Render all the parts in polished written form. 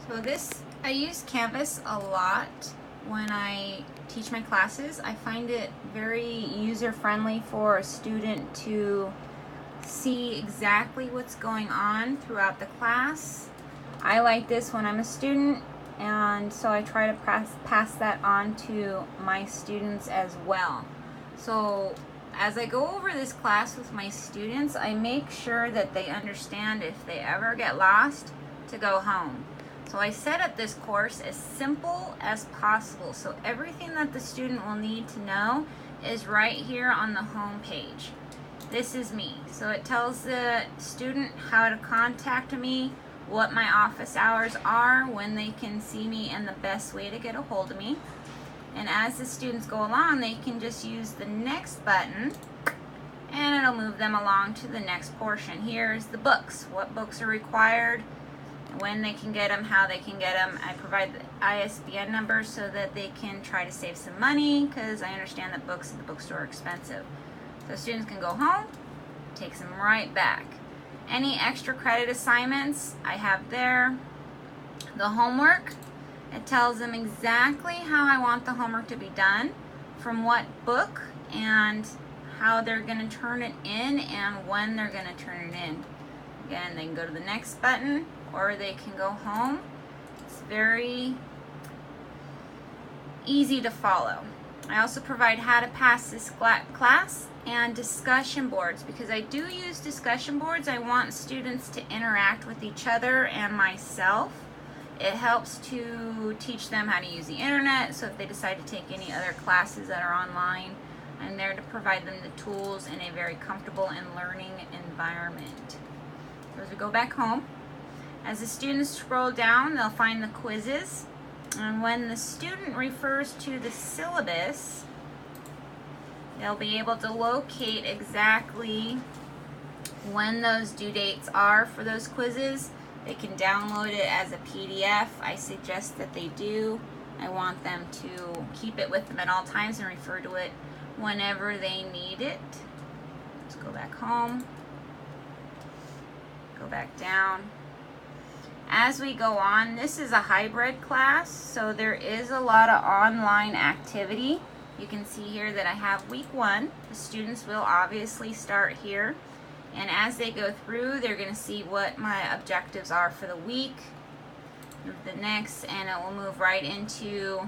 So I use Canvas a lot when I teach my classes. I find it very user-friendly for a student to see exactly what's going on throughout the class. I like this when I'm a student, and so I try to pass that on to my students as well. So as I go over this class with my students, I make sure that they understand if they ever get lost to go home. So I set up this course as simple as possible. So everything that the student will need to know is right here on the home page. This is me. So it tells the student how to contact me, what my office hours are, when they can see me, and the best way to get a hold of me. And as the students go along, they can just use the next button and it'll move them along to the next portion. Here's the books, what books are required, when they can get them, how they can get them. I provide the ISBN number so that they can try to save some money, because I understand that books at the bookstore are expensive. So students can go home, takes them right back. Any extra credit assignments I have there. The homework, it tells them exactly how I want the homework to be done, from what book, and how they're going to turn it in and when they're going to turn it in. Again, they can go to the next button or they can go home. It's very easy to follow. I also provide how to pass this class and discussion boards, because I do use discussion boards. I want students to interact with each other and myself. It helps to teach them how to use the internet, so if they decide to take any other classes that are online, I'm there to provide them the tools in a very comfortable and learning environment. So as we go back home, as the students scroll down, they'll find the quizzes. And when the student refers to the syllabus, they'll be able to locate exactly when those due dates are for those quizzes. They can download it as a PDF. I suggest that they do. I want them to keep it with them at all times and refer to it whenever they need it. Let's go back home. Go back down. As we go on, this is a hybrid class, so there is a lot of online activity. You can see here that I have week 1. The students will obviously start here. And as they go through, they're going to see what my objectives are for the week. Move the next, and it will move right into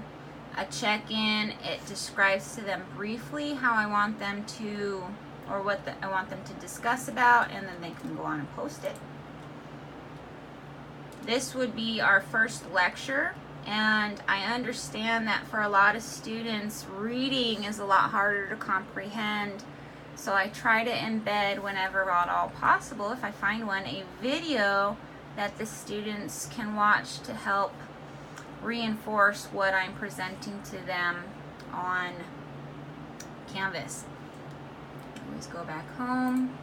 a check-in. It describes to them briefly how I want them to, or what I want them to discuss about, and then they can go on and post it. This would be our first lecture, and I understand that for a lot of students, reading is a lot harder to comprehend. So I try to embed, whenever at all possible, if I find one, a video that the students can watch to help reinforce what I'm presenting to them on Canvas. Always go back home.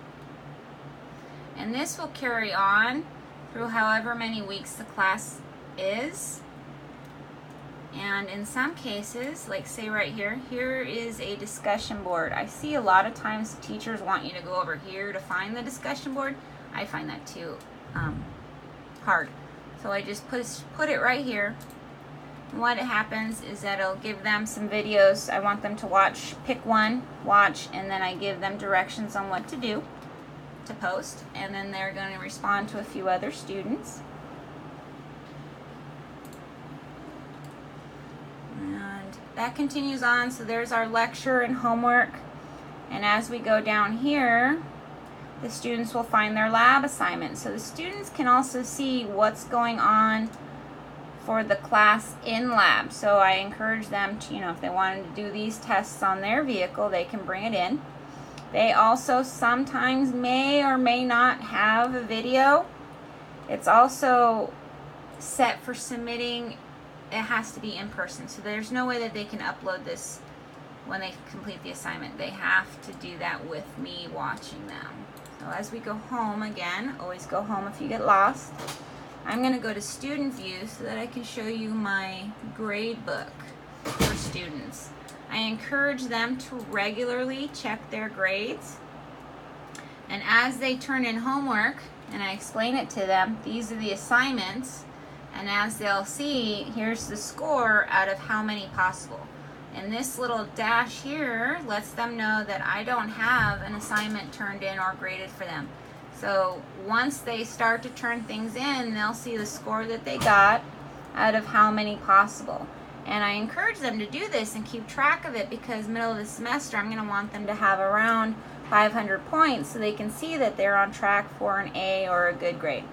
And this will carry on through however many weeks the class is. And in some cases, like say right here, here is a discussion board. I see a lot of times teachers want you to go over here to find the discussion board. I find that too hard. So I just put it right here. And what happens is that it'll give them some videos. I want them to watch, pick one, watch, and then I give them directions on what to do to post. And then they're going to respond to a few other students. That continues on, so there's our lecture and homework. And as we go down here, the students will find their lab assignment. So the students can also see what's going on for the class in lab. So I encourage them to, if they wanted to do these tests on their vehicle, they can bring it in. They also sometimes may or may not have a video. It's also set for submitting. It has to be in person, so there's no way that they can upload this when they complete the assignment. They have to do that with me watching them. So as we go home, again, always go home if you get lost. I'm going to go to student view so that I can show you my grade book for students. I encourage them to regularly check their grades, and as they turn in homework and I explain it to them, these are the assignments. And as they'll see, here's the score out of how many possible. And this little dash here lets them know that I don't have an assignment turned in or graded for them. So once they start to turn things in, they'll see the score that they got out of how many possible. And I encourage them to do this and keep track of it, because middle of the semester I'm going to want them to have around 500 points so they can see that they're on track for an A or a good grade.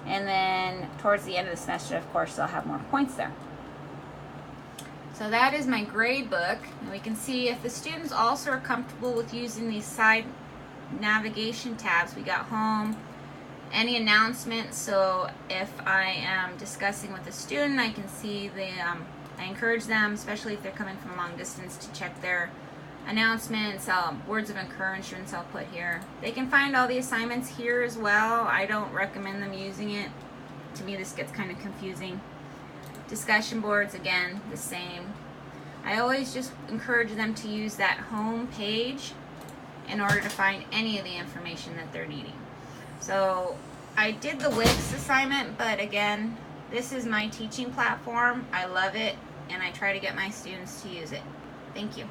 And then towards the end of the semester, of course, they'll have more points there. So that is my grade book. And we can see if the students also are comfortable with using these side navigation tabs. We got home, any announcements. So if I am discussing with a student, I can see I encourage them, especially if they're coming from a long distance, to check their announcements, words of encouragement I'll put here. They can find all the assignments here as well. I don't recommend them using it. To me, this gets kind of confusing. Discussion boards, again, the same. I always just encourage them to use that home page in order to find any of the information that they're needing. So I did the Wix assignment, but again, this is my teaching platform. I love it, and I try to get my students to use it. Thank you.